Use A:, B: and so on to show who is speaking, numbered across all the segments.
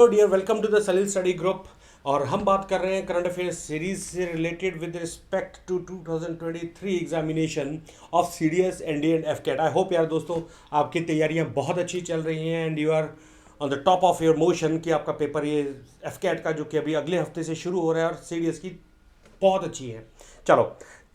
A: Hello dear, welcome to the Salil study group. और हम बात कर रहे हैं करंट अफेयर्स सीरीज से related with respect to 2023 examination of CDS NDA and AFCAT. I hope यार दोस्तों आपकी तैयारियां बहुत अच्छी चल रही हैं and you are on the top of your motion कि आपका पेपर ये एफकेट का जो कि अभी अगले हफ्ते से शुरू हो रहा है और सीडीएस की बहुत अच्छी है। चलो,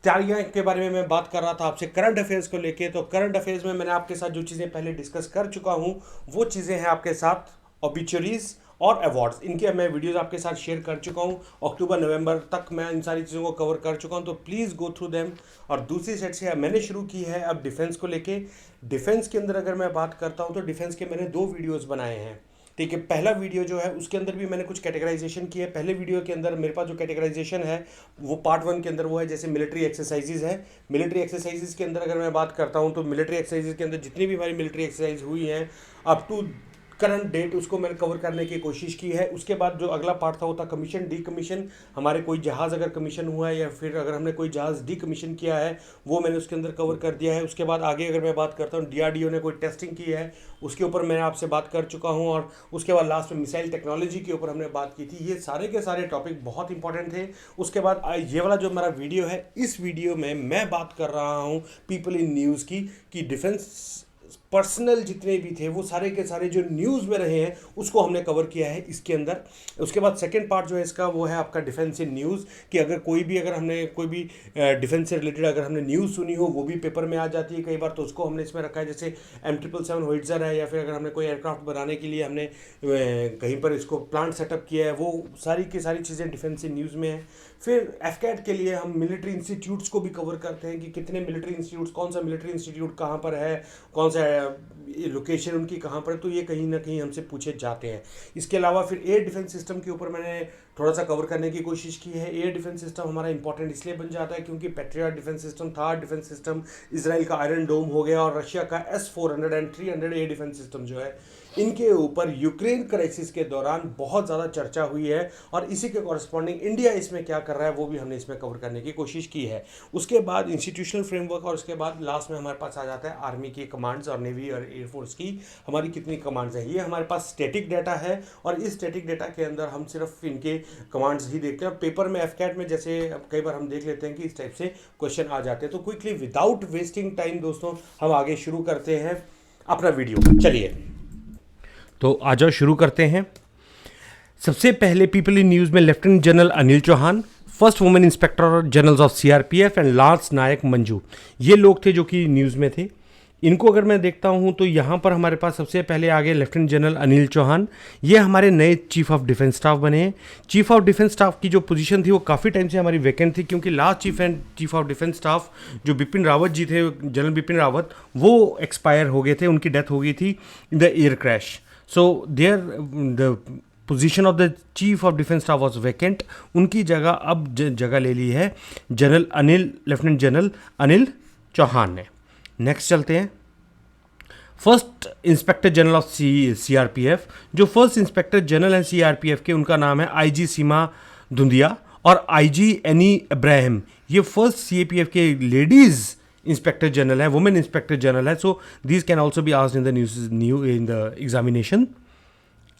A: तैयारियां के बारे में मैं बात कर रहा था आपसे करंट अफेयर्स को लेके। तो करंट अफेयर्स में मैंने आपके साथ जो चीज़ें पहले डिस्कस कर चुका हूं वो चीज़ें हैं आपके साथ ऑबिचुरीज और अवार्ड्स। इनके मैं वीडियोस आपके साथ शेयर कर चुका हूं। अक्टूबर नवंबर तक मैं इन सारी चीज़ों को कवर कर चुका हूं, तो प्लीज़ गो थ्रू देम। और दूसरी साइड से मैंने शुरू की है अब डिफेंस को लेके। डिफेंस के अंदर अगर मैं बात करता हूं तो डिफेंस के मैंने 2 वीडियोस बनाए हैं। ठीक है, पहला वीडियो जो है उसके अंदर भी मैंने कुछ कैटेगराइजेशन की है। पहले वीडियो के अंदर मेरे पास जो कैटेगराइजेशन है वो पार्ट 1 के अंदर वो है जैसे मिलिट्री एक्सरसाइजेज है। मिलिट्री एक्सरसाइजेज के अंदर अगर मैं बात करता हूँ तो मिलिट्री एक्सरसाइजेज के अंदर जितनी भी हमारी मिलिट्री एक्सरसाइज हुई हैं अप टू करंट डेट उसको मैंने कवर करने की कोशिश की है। उसके बाद जो अगला पार्ट था वो था कमीशन डी कमीशन। हमारे कोई जहाज़ अगर कमीशन हुआ है या फिर अगर हमने कोई जहाज़ डी कमीशन किया है वो मैंने उसके अंदर कवर कर दिया है। उसके बाद आगे अगर मैं बात करता हूँ डीआरडीओ ने कोई टेस्टिंग की है उसके ऊपर मैं आपसे बात कर चुका हूँ। और उसके बाद लास्ट में मिसाइल टेक्नोलॉजी के ऊपर हमने बात की थी। ये सारे के सारे टॉपिक बहुत इंपॉर्टेंट थे। उसके बाद ये वाला जो मेरा वीडियो है, इस वीडियो में मैं बात कर रहा हूँ पीपल इन न्यूज़ की कि डिफेंस पर्सनल जितने भी थे वो सारे के सारे जो न्यूज़ में रहे हैं उसको हमने कवर किया है इसके अंदर। उसके बाद सेकंड पार्ट जो है इसका वो है आपका डिफेंस इन न्यूज़ कि अगर कोई भी अगर हमने कोई भी डिफेंस से रिलेटेड अगर हमने न्यूज़ सुनी हो वो भी पेपर में आ जाती है कई बार, तो उसको हमने इसमें रखा है। जैसे M777 होइट्ज़र है या फिर अगर हमने कोई एयरक्राफ्ट बनाने के लिए हमने कहीं पर इसको प्लांट सेटअप किया है, वो सारी की सारी चीज़ें डिफेंस इन न्यूज़ में है। फिर एफकेट के लिए हम मिलिट्री इंस्टीट्यूट्स को भी कवर करते हैं कि कितने मिलिट्री इंस्टीट्यूट्स, कौन सा मिलिट्री इंस्टीट्यूट कहाँ पर है, कौन सा लोकेशन उनकी कहाँ पर है, तो ये कहीं ना कहीं हमसे पूछे जाते हैं। इसके अलावा फिर एयर डिफेंस सिस्टम के ऊपर मैंने थोड़ा सा कवर करने की कोशिश की है। एयर डिफेंस सिस्टम हमारा इंपॉर्टेंट इसलिए बन जाता है क्योंकि patriot defence system, Thar defence system, Israel का आयरन डोम हो गया और रशिया का S-400 and 300 air defence system जो है, इनके ऊपर यूक्रेन क्राइसिस के दौरान बहुत ज़्यादा चर्चा हुई है और इसी के कॉरस्पॉन्डिंग इंडिया इसमें क्या कर रहा है वो भी हमने इसमें कवर करने की कोशिश की है। उसके बाद इंस्टीट्यूशनल फ्रेमवर्क और उसके बाद लास्ट में हमारे पास आ जाता है आर्मी की कमांड्स और नेवी और एयरफोर्स की हमारी कितनी कमांड्स हैं। ये हमारे पास स्टैटिक डाटा है और इस स्टैटिक डाटा के अंदर हम सिर्फ इनके कमांड्स ही देखते हैं। और पेपर में एफकेट में जैसे कई बार हम देख लेते हैं कि इस टाइप से क्वेश्चन आ जाते हैं। तो क्विकली विदाउट वेस्टिंग टाइम दोस्तों हम आगे शुरू करते हैं अपना वीडियो। चलिए तो आ जाओ शुरू करते हैं। सबसे पहले पीपल इन न्यूज़ में lieutenant general Anil Chauhan, first women inspector general of CRPF and lance Naik Manju, ये लोग थे जो कि न्यूज़ में थे। इनको अगर मैं देखता हूं तो यहाँ पर हमारे पास सबसे पहले आगे लेफ्टिनेंट जनरल अनिल चौहान, ये हमारे नए चीफ ऑफ डिफेंस स्टाफ बने हैं। चीफ ऑफ डिफेंस स्टाफ की जो पोजीशन थी वो काफ़ी टाइम से हमारी वैकेंट थी क्योंकि last chief of defence staff जो बिपिन रावत जी थे, जनरल बिपिन रावत, वो एक्सपायर हो गए थे, उनकी डेथ हो गई थी in the air crash. So there the position of the chief of defense staff was vacant. उनकी जगह अब जगह ले ली है लेफ्टिनेंट जनरल अनिल चौहान ने। नेक्स्ट चलते हैं first inspector general of CRPF. जो फर्स्ट इंस्पेक्टर जनरल है सीआरपीएफ के, उनका नाम है आईजी सीमा धुंधिया और आईजी एनी इब्राहिम। ये फर्स्ट सीएपीएफ के लेडीज़ इंस्पेक्टर जनरल है, वुमेन इंस्पेक्टर जनरल है। So these can also be asked in the new in the examination.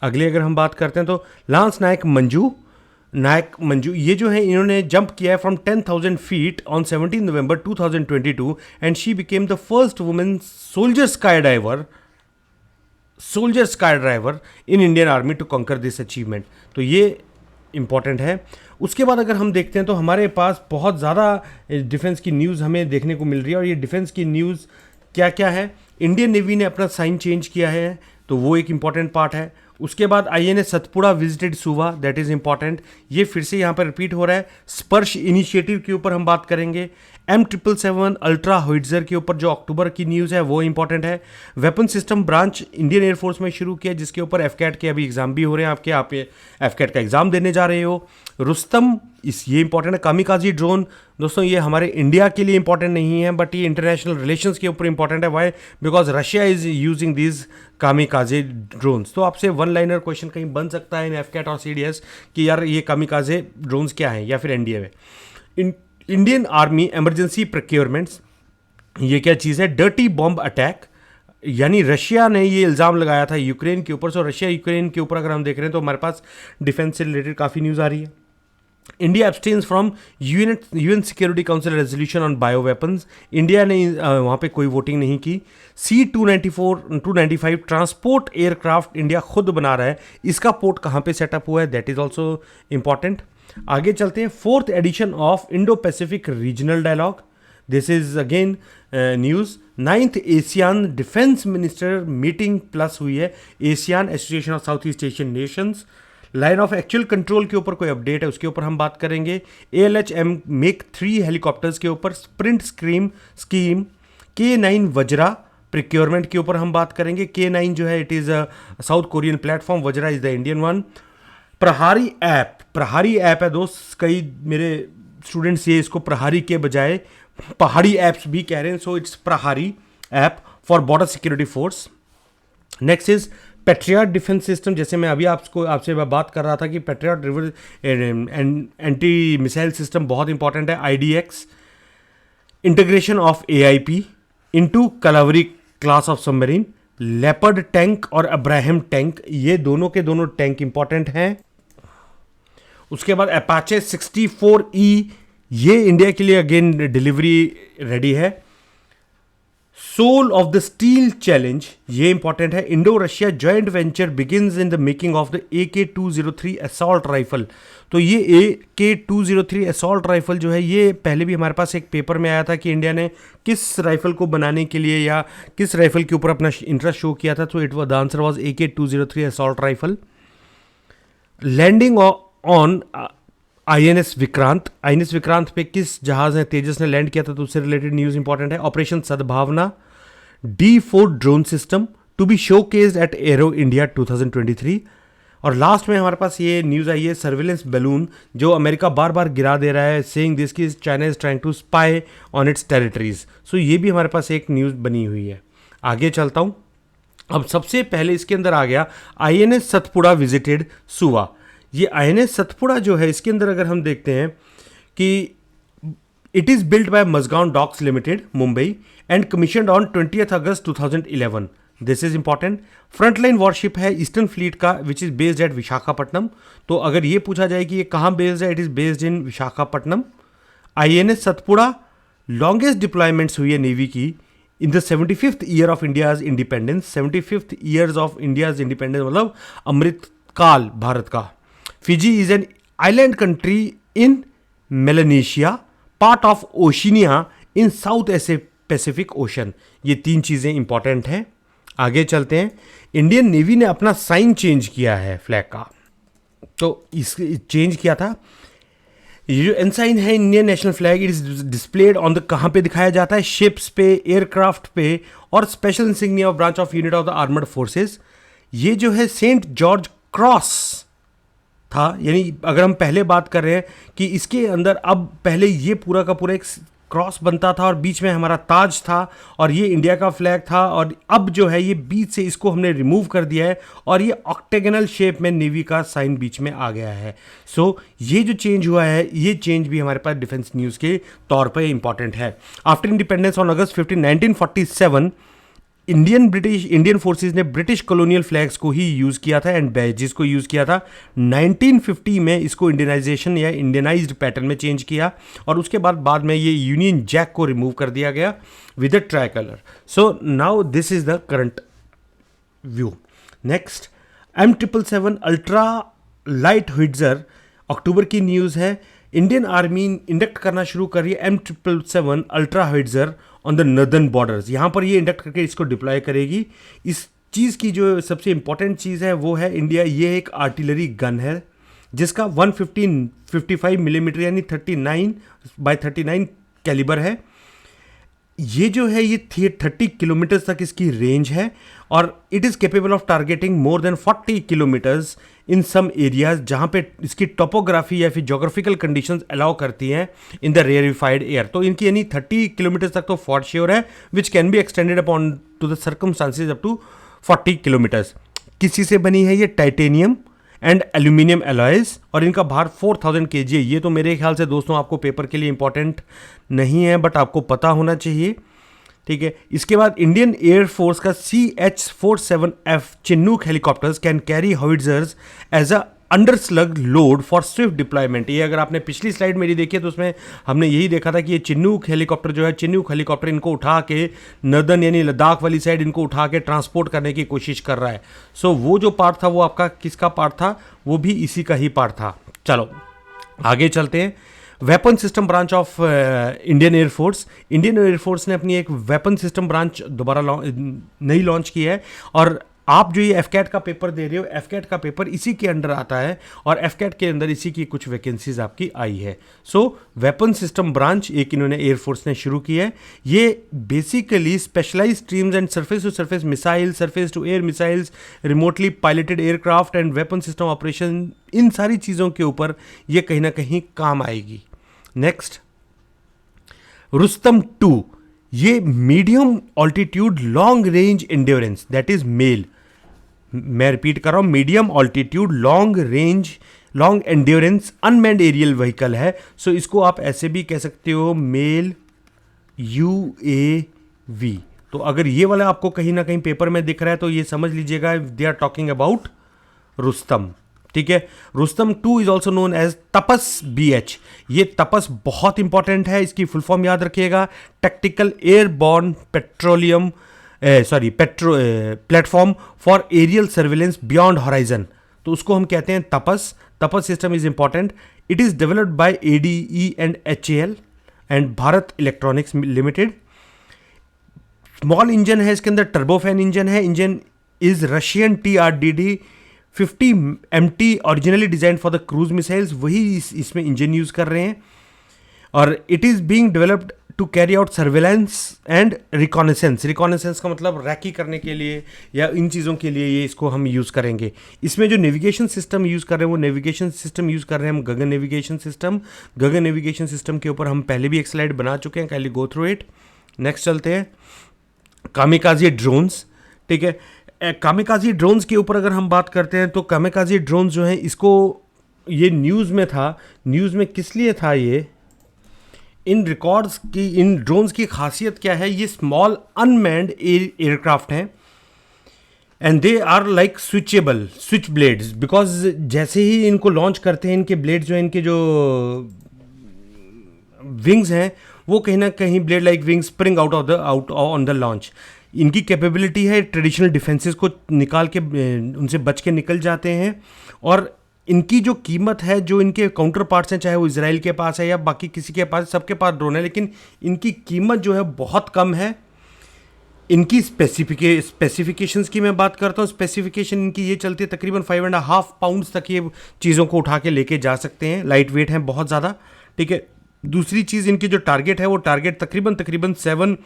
A: अगले अगर हम बात करते हैं तो लांस नायक मंजू, ये जो है इन्होंने जंप किया है from 10,000 feet on 17 November 2022 and she became the first women soldier sky diver in Indian army to conquer this achievement. तो ये इम्पॉर्टेंट है। उसके बाद अगर हम देखते हैं तो हमारे पास बहुत ज़्यादा डिफेंस की न्यूज़ हमें देखने को मिल रही है और ये डिफेंस की न्यूज़ क्या क्या है। इंडियन नेवी ने अपना साइन चेंज किया है तो वो एक इम्पॉर्टेंट पार्ट है। उसके बाद आईएनएस सतपुड़ा विजिटेड सुवा, दैट इज़ इंपॉर्टेंट, ये फिर से यहाँ पर रिपीट हो रहा है। स्पर्श इनिशिएटिव के ऊपर हम बात करेंगे। M777 अल्ट्रा होइट्ज़र के ऊपर जो अक्टूबर की न्यूज़ है वो इंपॉर्टेंट है। Weapon system branch Indian air force में शुरू किया जिसके ऊपर एफकेट के अभी एग्जाम भी हो रहे हैं, आप एफकेट का एग्जाम देने जा रहे हो। रुस्तम, ये इंपॉर्टेंट है। कामिकाजी ड्रोन दोस्तों, ये हमारे इंडिया के लिए इंपॉर्टेंट नहीं है बट ये इंटरनेशनल रिलेशंस के ऊपर इंपॉर्टेंट है। Why? Because Russia is using these kamikaze drones. तो आपसे वन लाइनर क्वेश्चन कहीं बन सकता है इन एफकेट और सीडीएस कि यार ये कामिकाजे ड्रोन्स क्या हैं, या फिर एनडीए में इंडियन आर्मी इमरजेंसी प्रोक्योरमेंट्स, ये क्या चीज़ है। डर्टी बॉम्ब अटैक, यानी रशिया ने ये इल्ज़ाम लगाया था यूक्रेन के ऊपर। सो रशिया यूक्रेन के ऊपर अगर हम देख रहे हैं तो हमारे पास डिफेंस से रिलेटेड काफ़ी न्यूज़ आ रही है। India abstains from UN security council resolution on bio weapons. India ने वहाँ पे कोई वोटिंग नहीं की। C-295 ट्रांसपोर्ट एयरक्राफ्ट इंडिया खुद बना रहा है, इसका पोर्ट कहाँ पे सेटअप हुआ है, दैट इज ऑल्सो इंपॉर्टेंट। आगे चलते हैं, 4th edition of Indo Pacific regional dialogue, this is again news. 9th ASEAN defence minister meeting plus हुई है, ASEAN association of South East Asian nations. Line of actual control के ऊपर कोई update है उसके ऊपर हम बात करेंगे। ALHM मेक 3 हेलीकॉप्टर्स के ऊपर sprint scheme. K9 Vajra procurement के ऊपर हम बात करेंगे। K9 जो है it is a south Korean platform, Vajra is the Indian one. Prahari app है दोस्त, कई मेरे स्टूडेंट्स ये इसको प्रहारी के बजाय पहाड़ी ऐप्स भी कह रहे हैं, so it's Prahari app for border security force. Next is patriot defence system, जैसे मैं अभी आपसे बात कर रहा था कि पैट्रियट एंटी मिसाइल सिस्टम बहुत इंपॉर्टेंट है। IDX integration of AIP into Kalvari class of submarine. Leopard tank और अब्राहम टैंक, ये दोनों के दोनों टैंक इंपॉर्टेंट हैं। उसके बाद अपाचे 64E, ये इंडिया के लिए अगेन डिलीवरी रेडी है। Soul of the steel challenge, ये इंपॉर्टेंट है। Indo Russia joint venture begins in the making of the AK-203 assault rifle. तो ये AK-203 असॉल्ट राइफल जो है, ये पहले भी हमारे पास एक पेपर में आया था कि इंडिया ने किस राइफल को बनाने के लिए या किस राइफल के ऊपर अपना इंटरेस्ट शो किया था। तो it the answer was AK-203 assault rifle. Landing on INS Vikrant पे किस जहाज है तेजस ने लैंड किया था, तो उससे रिलेटेड न्यूज़ इंपॉर्टेंट है। Operation Sadbhavana, D4 drone system to be showcased at aero India 2023। और लास्ट में हमारे पास ये न्यूज़ आई है, सर्विलेंस बैलून जो अमेरिका बार बार गिरा दे रहा है, सेइंग दिस कि China is trying to spy on its territories. So ये भी हमारे पास एक न्यूज़ बनी हुई है। आगे चलता हूँ, अब सबसे पहले इसके अंदर आ गया INS सतपुड़ा विजिटेड सुवा। ये INS सतपुड़ा जो है, इसके अंदर अगर हम देखते हैं कि it is built by Mazagon docks limited Mumbai and commissioned on 20 August 2011। This is important. Frontline warship है ईस्टर्न फ्लीट का which is based at Visakhapatnam. तो अगर ये पूछा जाए कि ये कहाँ बेस्ड है, it is based in Visakhapatnam. INS Satpura longest deployments हुई है नेवी की in the 75th year of India's independence. 75th years of India's independence मतलब अमृत काल भारत का। Fiji is an island country in Melanesia, part of Oceania in south Pacific ocean. ये 3 चीज़ें important हैं। आगे चलते हैं, इंडियन नेवी ने अपना साइन चेंज किया है फ्लैग का। तो इस चेंज किया था, ये जो एनसाइन है Indian national flag, it is displayed on the, कहाँ पे दिखाया जाता है, शिप्स पे, एयरक्राफ्ट पे और special insignia of branch of unit of the armoured forces. ये जो है सेंट जॉर्ज क्रॉस था, यानी अगर हम पहले बात कर रहे हैं कि इसके अंदर अब पहले ये पूरा का पूरा एक क्रॉस बनता था और बीच में हमारा ताज था और ये इंडिया का फ्लैग था, और अब जो है ये बीच से इसको हमने रिमूव कर दिया है और ये ऑक्टेगनल शेप में नेवी का साइन बीच में आ गया है। सो ये जो चेंज हुआ है, ये चेंज भी हमारे पास डिफेंस न्यूज़ के तौर पर इंपॉर्टेंट है। After independence on August 15, 1947 Indian forces ने ब्रिटिश कॉलोनियल फ्लैग्स को ही यूज़ किया था एंड बैजेस को यूज़ किया था। 1950 में इसको इंडियनाइजेशन या इंडियनाइज्ड पैटर्न में चेंज किया और उसके बाद में ये यूनियन जैक को रिमूव कर दिया गया with a tricolour. So now this is the current view. Next, M777 ultra light howitzer, अक्टूबर की न्यूज़ है। इंडियन आर्मी इंडक्ट करना शुरू कर रही है M777 ultra howitzer on the northern borders. यहाँ पर ये इंडक्ट करके इसको डिप्लॉय करेगी। इस चीज़ की जो सबसे इंपॉर्टेंट चीज़ है वो है इंडिया, ये एक आर्टिलरी गन है जिसका 155 मिलीमीटर यानी 39x39 कैलिबर है। ये जो है ये 30 किलोमीटर तक इसकी रेंज है और it is capable of targeting more than 40 kilometres in some areas जहाँ पे इसकी टोपोग्राफी या फिर जोग्राफिकल कंडीशंस अलाउ करती हैं इन द रेयरिफाइड एयर। तो इनकी यानी 30 किलोमीटर तक तो फॉर श्योर है, which can be extended upon to the circumstances up to 40 kilometres. किसी से बनी है ये? टाइटेनियम एंड एल्यूमिनियम अलॉयज, और इनका भार 4000 kg है। ये तो मेरे ख्याल से दोस्तों आपको पेपर के लिए इंपॉर्टेंट नहीं है बट आपको पता होना चाहिए। ठीक है। इसके बाद इंडियन एयरफोर्स का CH-47F Chinook helicopters can carry howitzers as a underslung load for swift deployment. ये अगर आपने पिछली स्लाइड मेरी देखी है तो उसमें हमने यही देखा था कि ये चिन्नूक हेलीकॉप्टर जो है, चिन्नूक हेलीकॉप्टर इनको उठा के नर्दर्न यानी लद्दाख वाली साइड इनको उठा के ट्रांसपोर्ट करने की कोशिश कर रहा है। सो वो जो पार्ट था वो आपका किसका पार्ट था, वो भी इसी का ही पार्ट था। चलो आगे चलते हैं। Weapon system branch of Indian air force, Indian air force ने अपनी एक वेपन सिस्टम ब्रांच दोबारा नई लॉन्च की है। और आप जो ये एफकैट का पेपर दे रहे हो, एफकैट का पेपर इसी के अंडर आता है और एफकैट के अंदर इसी की कुछ वैकेंसीज आपकी आई है। सो वेपन सिस्टम ब्रांच एक इन्होंने एयरफोर्स ने शुरू की है। ये basically specialise streams and surface to surface missile, surface to air missiles, remotely piloted aircraft and weapon system operation, इन सारी चीज़ों के ऊपर ये कहीं ना कहीं काम आएगी। नेक्स्ट, रुस्तम 2, ये medium altitude long range endurance, that is male, मैं रिपीट कर रहा हूं, medium altitude long range long endurance unmanned aerial vehicle है। सो इसको आप ऐसे भी कह सकते हो मेल UAV। तो अगर ये वाला आपको कहीं ना कहीं पेपर में दिख रहा है तो ये समझ लीजिएगा they are talking about Rustom. ठीक है। Rustom 2 is also known as Tapas BH। ये तपस बहुत इंपॉर्टेंट है, इसकी फुल फॉर्म याद रखिएगा, tactical airborne petroleum platform for aerial surveillance beyond horizon. तो उसको हम कहते हैं Tapas. Tapas system is important. It is developed by ADE and HAL and Bharat electronics limited. Small engine है इसके अंदर, टर्बोफैन इंजन है। Engine is Russian TRDD 50 MT originally design for the cruise missiles, वही इसमें इंजन यूज कर रहे हैं। और it is being developed to carry out surveillance and reconnaissance. Reconnaissance का मतलब रैकी करने के लिए या इन चीज़ों के लिए ये इसको हम यूज़ करेंगे। इसमें जो नेविगेशन सिस्टम यूज़ कर रहे हैं वो नेविगेशन सिस्टम यूज़ कर रहे हैं हम गगन नेविगेशन सिस्टम। गगन नेविगेशन सिस्टम के ऊपर हम पहले भी एक स्लाइड बना चुके हैं, can go through it. Next चलते हैं, कामिकाज़ी ड्रोन्स। ठीक है, कामिकाज़ी ड्रोन्स के ऊपर अगर हम बात करते हैं तो कामिकाज़ी ड्रोन्स जो हैं, इसको ये न्यूज़ में था। न्यूज़ में किस लिए था ये, इन रिकॉर्ड्स की, इन ड्रोन्स की खासियत क्या है, ये स्मॉल अनमैन्ड एयरक्राफ्ट हैं and they are like switchable, switch blades, because जैसे ही इनको लॉन्च करते हैं, इनके ब्लेड्स जो हैं, इनके जो विंग्स हैं, वो कहीं ना कहीं blade like Winx spring out on the launch. इनकी कैपेबिलिटी है ट्रेडिशनल डिफेंसेस को निकाल के, उनसे बच के निकल जाते हैं। और इनकी जो कीमत है, जो इनके काउंटर पार्ट्स हैं, चाहे वो इजराइल के पास है या बाकी किसी के पास, सबके पास ड्रोन है, लेकिन इनकी कीमत जो है बहुत कम है। इनकी स्पेसिफिकेशंस की मैं बात करता हूँ, स्पेसिफिकेशन इनकी ये चलती है तकरीबन 5.5 पाउंड्स तक ये चीज़ों को उठा के लेके जा सकते हैं, लाइट वेट हैं बहुत ज़्यादा। ठीक है। दूसरी चीज़, इनकी जो टारगेट है वो टारगेट तकरीबन 7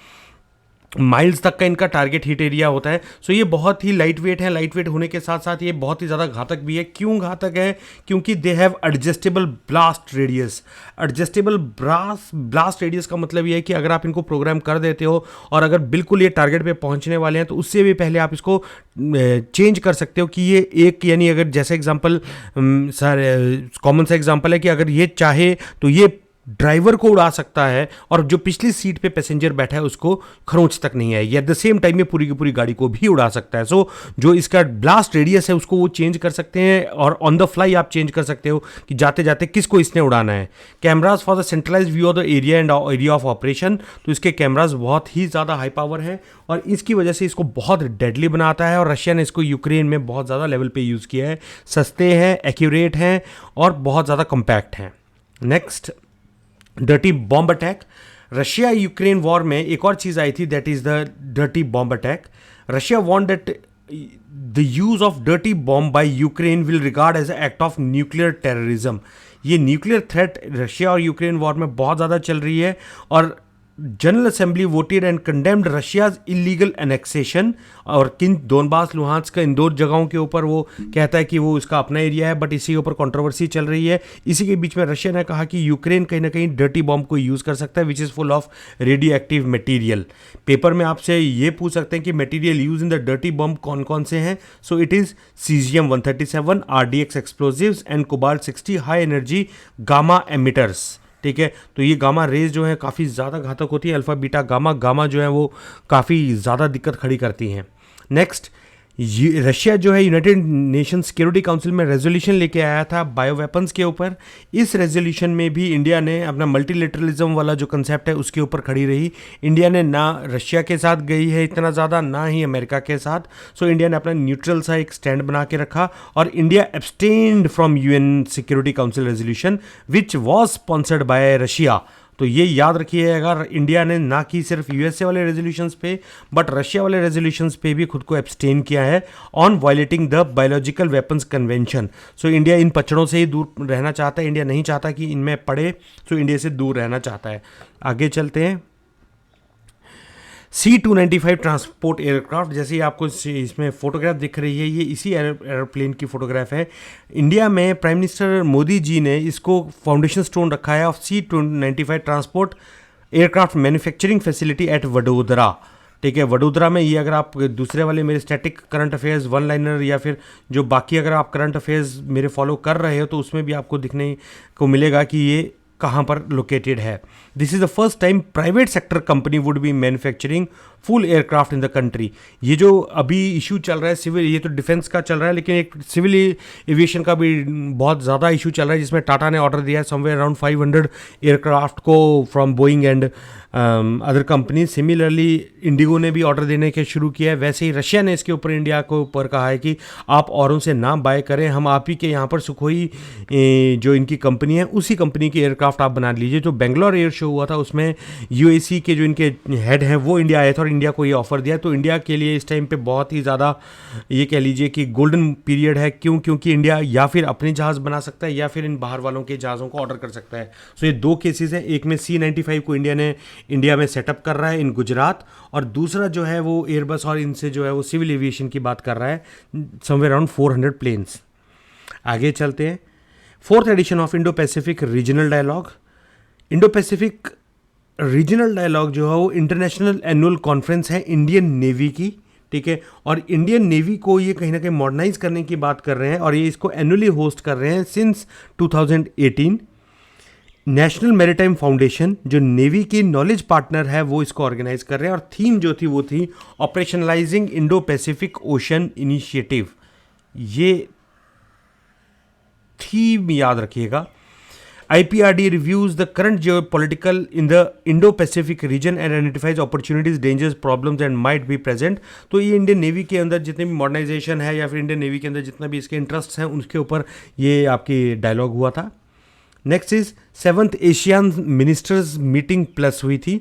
A: माइल्स तक का इनका टारगेट हिट एरिया होता है। सो ये बहुत ही लाइट वेट है। लाइट वेट होने के साथ साथ ये बहुत ही ज़्यादा घातक भी है। क्यों घातक है? क्योंकि they have adjustable blast radius. Adjustable blast radius का मतलब ये है कि अगर आप इनको प्रोग्राम कर देते हो और अगर बिल्कुल ये टारगेट पे पहुंचने वाले हैं तो उससे भी पहले आप इसको चेंज कर सकते हो कि ये एक, यानी अगर जैसे एग्जांपल, सर कॉमन सा एग्जांपल है कि अगर ये चाहे तो ये ड्राइवर को उड़ा सकता है और जो पिछली सीट पे पैसेंजर बैठा है उसको खरोंच तक नहीं आएगी। एट द सेम टाइम में पूरी की पूरी गाड़ी को भी उड़ा सकता है। सो जो इसका ब्लास्ट रेडियस है उसको वो चेंज कर सकते हैं और ऑन द फ्लाई आप चेंज कर सकते हो कि जाते जाते किसको इसने उड़ाना है। Cameras for the centralise view of the area and area of operation, तो इसके कैमराज बहुत ही ज़्यादा हाई पावर हैं और इसकी वजह से इसको बहुत डेडली बनाता है। और रशिया ने इसको यूक्रेन में बहुत ज़्यादा लेवल पे यूज़ किया है। सस्ते हैं, एक्यूरेट हैं और बहुत ज़्यादा कम्पैक्ट हैं। Next, dirty bomb attack. Russia Ukraine war में एक और चीज़ आई थी, that is the dirty bomb attack. Russia want that the use of dirty bomb by Ukraine will regard as a act of nuclear terrorism. ये nuclear threat Russia और Ukraine war में बहुत ज़्यादा चल रही है और general assembly voted and condemned Russia's illegal annexation. और किन डोनबास, लुहांस्क, इन दो जगहों के ऊपर वो कहता है कि वो इसका अपना एरिया है, बट इसी के ऊपर कंट्रोवर्सी चल रही है। इसी के बीच में रशिया ने कहा कि यूक्रेन कहीं ना कहीं डर्टी बॉम्ब को यूज़ कर सकता है which is full of radio active material. पेपर में आपसे ये पूछ सकते हैं कि material use in the dirty bomb कौन कौन से हैं। So it is caesium, RDX explosives and cobalt high energy gamma emitters. ठीक है। तो ये गामा रेज जो है काफ़ी ज़्यादा घातक होती है, अल्फ़ा बीटा गामा गामा जो है वो काफ़ी ज़्यादा दिक्कत खड़ी करती हैं। नेक्स्ट, रशिया जो है यूनाइटेड नेशन सिक्योरिटी काउंसिल में रेजोल्यूशन लेके आया था बायो वेपन्स के ऊपर। इस रेजोल्यूशन में भी इंडिया ने अपना मल्टीलेटरलिज्म वाला जो कंसेप्ट है उसके ऊपर खड़ी रही। इंडिया ने ना रशिया के साथ गई है इतना ज़्यादा, ना ही अमेरिका के साथ। सो इंडिया ने अपना न्यूट्रल सा एक स्टैंड बना के रखा और India abstained from UN security council resolution which was sponsored by Russia. तो ये याद रखिए, अगर इंडिया ने ना कि सिर्फ यूएसए वाले रेजोल्यूशंस पे बट रशिया वाले रेजोल्यूशंस पे भी खुद को एब्सटेन किया है on violating the biological weapons convention. So India इन पचड़ों से ही दूर रहना चाहता है, इंडिया नहीं चाहता कि इनमें पड़े, सो इंडिया से दूर रहना चाहता है। आगे चलते हैं। C-295 ट्रांसपोर्ट एयरक्राफ्ट, जैसे ही आपको इसमें फोटोग्राफ दिख रही है, ये इसी एयरप्लेन की फोटोग्राफ है। इंडिया में प्राइम मिनिस्टर मोदी जी ने इसको फाउंडेशन स्टोन रखा है of C-295 transport aircraft manufacturing facility eight Vadodara. ठीक है, वडोदरा में। ये अगर आप दूसरे वाले मेरे static current affairs one liner या फिर जो बाकी अगर आप करंट अफेयर्स मेरे फॉलो कर रहे हो तो उसमें भी आपको दिखने को मिलेगा कि ये कहाँ पर लोकेटेड है। This is the first time private sector company would be manufacturing full aircraft in the country. ये जो अभी इशू चल रहा है सिविल, ये तो डिफेंस का चल रहा है, लेकिन एक सिविल एविएशन का भी बहुत ज़्यादा इशू चल रहा है, जिसमें टाटा ने ऑर्डर दिया है समवेयर अराउंड 500 एयरक्राफ्ट को from Boeing and other company. Similarly Indigo ने भी ऑर्डर देने के शुरू किया है। वैसे ही रशिया ने इसके ऊपर इंडिया को ऊपर कहा है कि आप औरों से ना बाय करें, हम आप ही के यहाँ पर सुखोई जो इनकी कंपनी है उसी कंपनी की एयरक्राफ्ट आप बना लीजिए। जो बेंगलोर एयर शो हुआ था उसमें यूएसी के जो इनके हेड हैं वो इंडिया आए थे और इंडिया को ये ऑफर दिया। तो इंडिया के लिए इस टाइम पे बहुत ही ज़्यादा ये कह लीजिए कि गोल्डन पीरियड है। क्यों? क्योंकि इंडिया या फिर अपने जहाज़ बना सकता है या फिर इन बाहर वालों के जहाज़ों को ऑर्डर कर सकता है। सो ये दो केसेस हैं, एक में C-95 को इंडिया में सेटअप कर रहा है इन गुजरात, और दूसरा जो है वो एयरबस और इनसे जो है वो सिविल एविएशन की बात कर रहा है, समवेयर अराउंड 400 प्लेन्स। आगे चलते हैं। 4th edition of Indo Pacific regional dialogue. Indo Pacific regional dialogue जो है वो इंटरनेशनल एनुअल कॉन्फ्रेंस है इंडियन नेवी की। ठीक है, और इंडियन नेवी को ये कहीं ना कहीं मॉडर्नाइज करने की बात कर रहे हैं और ये इसको एनुअली होस्ट कर रहे हैं सिंस 2018। नेशनल मैरीटाइम फाउंडेशन जो नेवी की नॉलेज पार्टनर है वो इसको ऑर्गेनाइज कर रहे हैं और थीम जो थी वो थी ऑपरेशनलाइजिंग इंडो पैसिफिक ओशन इनिशिएटिव। ये थीम याद रखिएगा। IPRD reviews the current geopolitical in the Indo-Pacific region and identifies opportunities, dangers, problems and might be present। तो ये इंडियन नेवी के अंदर जितने भी मॉडर्नाइजेशन है या फिर इंडियन नेवी के अंदर जितना भी इसके इंटरेस्ट हैं उनके ऊपर ये आपकी डायलॉग हुआ था। Next is 7th ASEAN ministers meeting plus हुई थी।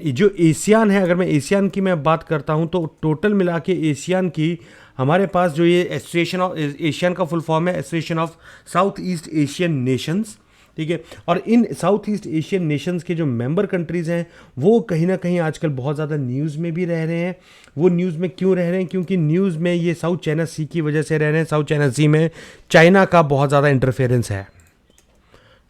A: जो एशियान है, अगर मैं एशियान की मैं बात करता हूँ तो टोटल मिला के एशियान की हमारे पास जो ये एसोसिएशन ऑफ एशियन का फुल फॉर्म है association of South East Asian Nations. ठीक है, और इन साउथ ईस्ट एशियन नेशंस के जो मेंबर कंट्रीज़ हैं वो कहीं ना कहीं आजकल बहुत ज़्यादा न्यूज़ में भी रह रहे हैं। वो न्यूज़ में क्यों रह रहे हैं? क्योंकि न्यूज़ में ये साउथ चाइना सी की वजह से रह रहे हैं। साउथ चाइना सी में चाइना का बहुत ज़्यादा इंटरफेरेंस है।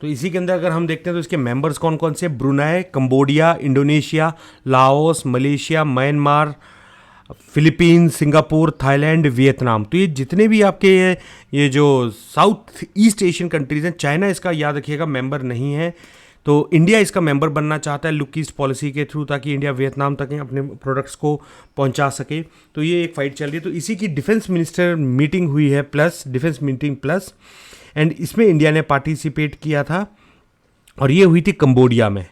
A: तो इसी के अंदर अगर हम देखते हैं तो इसके मेंबर्स कौन कौन से, Brunei, Cambodia, Indonesia, Laos, Malaysia, Myanmar, Philippines, Singapore, Thailand, Vietnam. तो ये जितने भी आपके ये जो साउथ ईस्ट एशियन कंट्रीज़ हैं, चाइना इसका याद रखिएगा मेंबर नहीं है। तो इंडिया इसका मेंबर बनना चाहता है लुक ईस्ट पॉलिसी के थ्रू, ताकि इंडिया वियतनाम तक अपने प्रोडक्ट्स को पहुंचा सके। तो ये एक फाइट चल रही है। तो इसी की डिफेंस मिनिस्टर मीटिंग हुई है plus, defence meeting plus, and इसमें इंडिया ने पार्टिसिपेट किया था और ये हुई थी कंबोडिया में।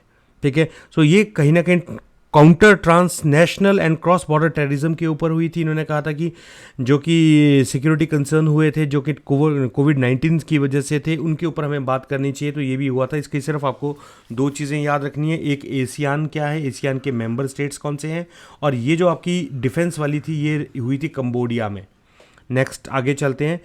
A: ठीक है, सो ये कहीं ना कहीं counter transnational and cross border terrorism के ऊपर हुई थी। इन्होंने कहा था कि जो कि सिक्योरिटी कंसर्न हुए थे जो कि कोविड-19 की वजह से थे, उनके ऊपर हमें बात करनी चाहिए। तो ये भी हुआ था। इसकी सिर्फ आपको दो चीज़ें याद रखनी है, एक एशियान क्या है, एशियान के मेंबर स्टेट्स कौन से हैं, और ये जो आपकी डिफेंस वाली थी ये हुई थी कंबोडिया में। नेक्स्ट आगे चलते हैं।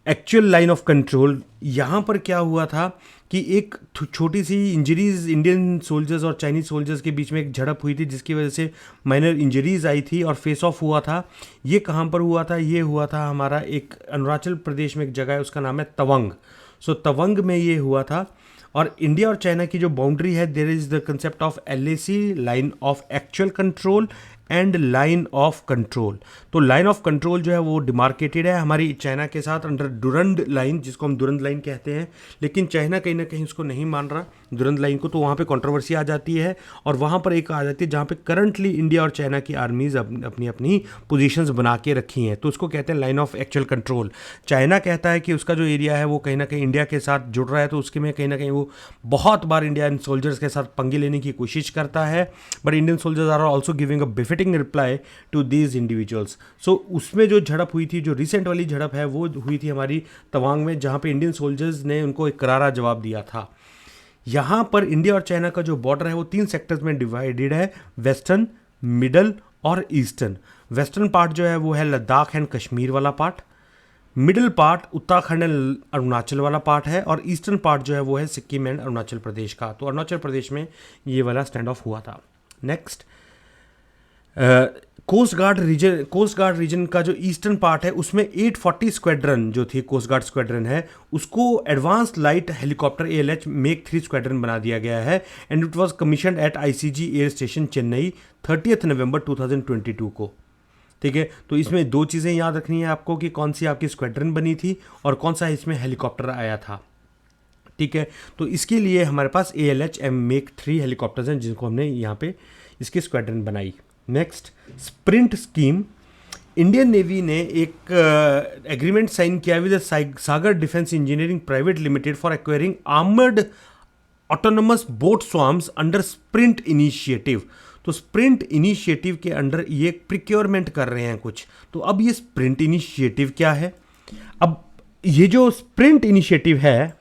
A: एक्चुअल लाइन ऑफ कंट्रोल, यहाँ पर क्या हुआ था कि एक छोटी सी इंजरीज इंडियन सोल्जर्स और चाइनीज सोल्जर्स के बीच में एक झड़प हुई थी जिसकी वजह से माइनर इंजरीज आई थी और फेस ऑफ हुआ था। ये कहाँ पर हुआ था? ये हुआ था हमारा एक अरुणाचल प्रदेश में एक जगह है, उसका नाम है तवंग। सो तवंग में ये हुआ था। और इंडिया और चाइना की जो बाउंड्री है, there is the concept of LAC, line of actual control, and line of control. तो लाइन ऑफ कंट्रोल जो है वो डिमार्केटेड है हमारी चाइना के साथ अंडर डुरंड लाइन, जिसको हम डुरंड लाइन कहते हैं, लेकिन चाइना कहीं ना कहीं उसको नहीं मान रहा डुरंड लाइन को, तो वहाँ पे कंट्रोवर्सी आ जाती है और वहाँ पर एक आ जाती है जहाँ पे करंटली इंडिया और चाइना की आर्मीज अपनी अपनी पोजीशंस बना के रखी हैं, तो उसको कहते हैं line of actual control. China कहता है कि उसका जो एरिया है वो कहीं ना कहीं इंडिया के साथ जुड़ रहा है, तो उसके में कहीं ना कहीं वो बहुत बार इंडियन सोल्जर्स के साथ पंगे लेने की कोशिश करता है, but Indian soldiers are also giving a befitting reply to these individuals. So उसमें जो झड़प हुई थी, जो रिसेंट वाली झड़प है वो हुई थी हमारी तवांग में, जहाँ पे इंडियन सोल्जर्स ने उनको एक करारा जवाब दिया था। यहाँ पर इंडिया और चाइना का जो बॉर्डर है वो 3 सेक्टर्स में डिवाइडेड है, वेस्टर्न, मिडल और ईस्टर्न। वेस्टर्न पार्ट जो है वो है लद्दाख एंड कश्मीर वाला part, middle part Uttarakhand and Arunachal वाला पार्ट है, और ईस्टर्न पार्ट जो है वो है सिक्किम एंड अरुणाचल प्रदेश का। तो अरुणाचल प्रदेश में ये वाला स्टैंड ऑफ हुआ था। नेक्स्ट, कोस्ट गार्ड रीजन का जो ईस्टर्न पार्ट है उसमें 840 स्क्वाड्रन जो थी, कोस्ट गार्ड स्क्वाड्रन है, उसको advance light helicopter ALH Mk 3 squadron बना दिया गया है and it was commissioned at ICG air station Chennai 30 November 2022 को। ठीक है, तो इसमें 2 चीज़ें याद रखनी है आपको कि कौन सी आपकी स्क्वाड्रन बनी थी और कौन सा इसमें हेलीकॉप्टर आया था। ठीक है, तो इसके लिए हमारे पास ALH मेक 3 हेलीकॉप्टर्स हैं जिनको हमने यहाँ पे इसकी स्क्वाड्रन बनाई। Next, sprint scheme. Indian navy ने एक एग्रीमेंट साइन किया with Sagar defence engineering private limited for acquiring armoured autonomous boat swarms under sprint initiative. तो स्प्रिंट इनिशिएटिव के अंडर ये प्रिक्योरमेंट कर रहे हैं कुछ। तो अब ये स्प्रिंट इनिशिएटिव क्या है? अब ये जो स्प्रिंट इनिशिएटिव है,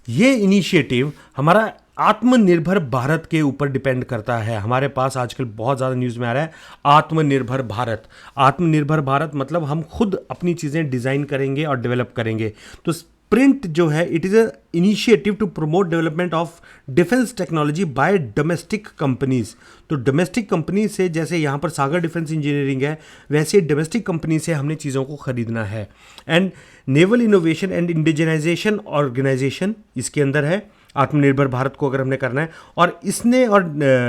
A: ये इनिशिएटिव हमारा आत्मनिर्भर भारत के ऊपर डिपेंड करता है। हमारे पास आजकल बहुत ज़्यादा न्यूज़ में आ रहा है आत्मनिर्भर भारत। आत्मनिर्भर भारत मतलब हम खुद अपनी चीज़ें डिज़ाइन करेंगे और डेवलप करेंगे। तो स्प्रिंट जो है it is a initiative to promote development of defence technology by domestic companies. तो डोमेस्टिक कंपनी से, जैसे यहाँ पर सागर डिफेंस इंजीनियरिंग है, वैसे डोमेस्टिक कंपनी से हमने चीज़ों को खरीदना है। And naval innovation and indigenisation organisation इसके अंदर है, आत्मनिर्भर भारत को अगर हमने करना है। और इसने और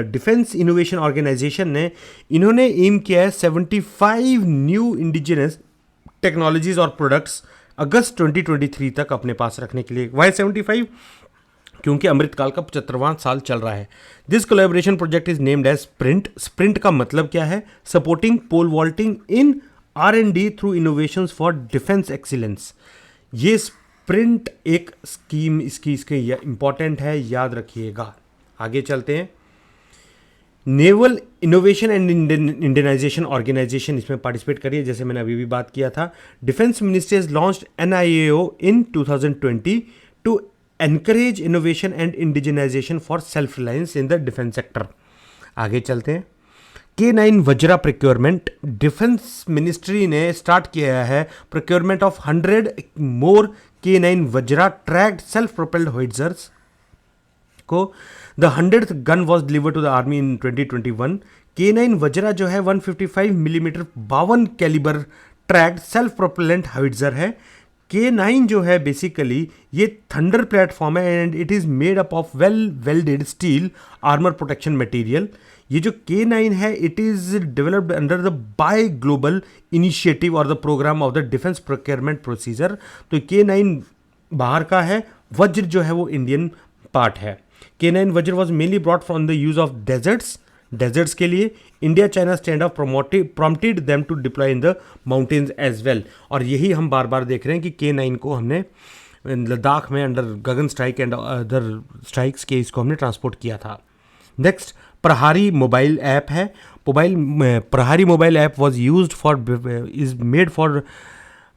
A: डिफेंस इनोवेशन ऑर्गेनाइजेशन ने इन्होंने एम किया है 75 न्यू इंडिजिनस टेक्नोलॉजीज और प्रोडक्ट्स अगस्त 2023 तक अपने पास रखने के लिए। वाई 75? क्योंकि अमृतकाल का 75वां साल चल रहा है। This collaboration project is named as sprint. Sprint का मतलब क्या है? Supporting pole vaulting in R&D through innovations for defence excellence. ये स्प्रिंट एक स्कीम इसकी इंपॉर्टेंट है, याद रखिएगा। आगे चलते हैं। Naval innovation and indianisation organisation इसमें पार्टिसिपेट करिए, जैसे मैंने अभी भी बात किया था। Defence ministry has launched NIAO in 2020 to encourage innovation and indigenisation for self reliance in the defence sector. आगे चलते हैं। K9 Vajra procurement. Defence ministry ने स्टार्ट किया है procurement of 100 more K9 Vajra tracked self propelled howitzers को। The 100th gun was delivered to the army in 2021। K9 Vajra जो है 155 millimetre 52 calibre tracked self propellant howitzer है। K9 जो है बेसिकली ये थंडर प्लेटफॉर्म है and it is made up of well welded steel armour protection material. ये जो K9 है it is developed under the buy global initiative और the programme of the defence procurement procedure. तो K9 बाहर का है, वज्र जो है वो इंडियन पार्ट है। K9 Vajra was mainly brought from the use of deserts के लिए। India China stand off prompted them to deploy in the mountains as well. और यही हम बार बार देख रहे हैं कि K9 को हमने लद्दाख में under Gagan strike and other strikes के इसको हमने ट्रांसपोर्ट किया था। नेक्स्ट, प्रहारी मोबाइल ऐप है। Prahari mobile app was use for is made for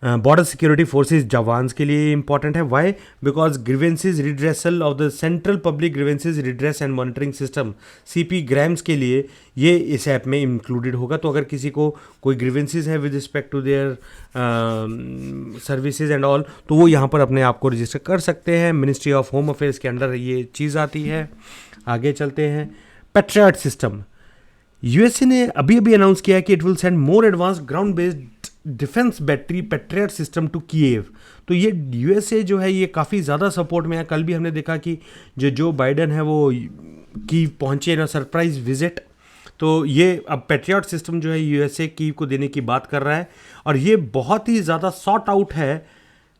A: border security forces jawans के लिए इंपॉर्टेंट है। Why? Because grievances redressal of the central public grievances redress and monitoring system CP grams के लिए ये इस ऐप में included होगा। तो अगर किसी को कोई ग्रीवेंसेज है with respect to their services and all, तो वो यहाँ पर अपने आप को रजिस्टर कर सकते हैं। मिनिस्ट्री ऑफ होम अफेयर्स के अंडर ये चीज़ आती है। आगे चलते हैं। Patriot system. USA ने अभी अनाउंस किया है कि it will send more advance ground based defence battery patriot system to Kyiv. तो ये USA जो है ये काफ़ी ज़्यादा सपोर्ट में है। कल भी हमने देखा कि जो बाइडन है वो कीव पहुँचे ना, सरप्राइज विजिट। तो ये अब पैट्रियट सिस्टम जो है यूएसए की को देने की बात कर रहा है, और ये बहुत ही ज़्यादा सॉर्ट आउट है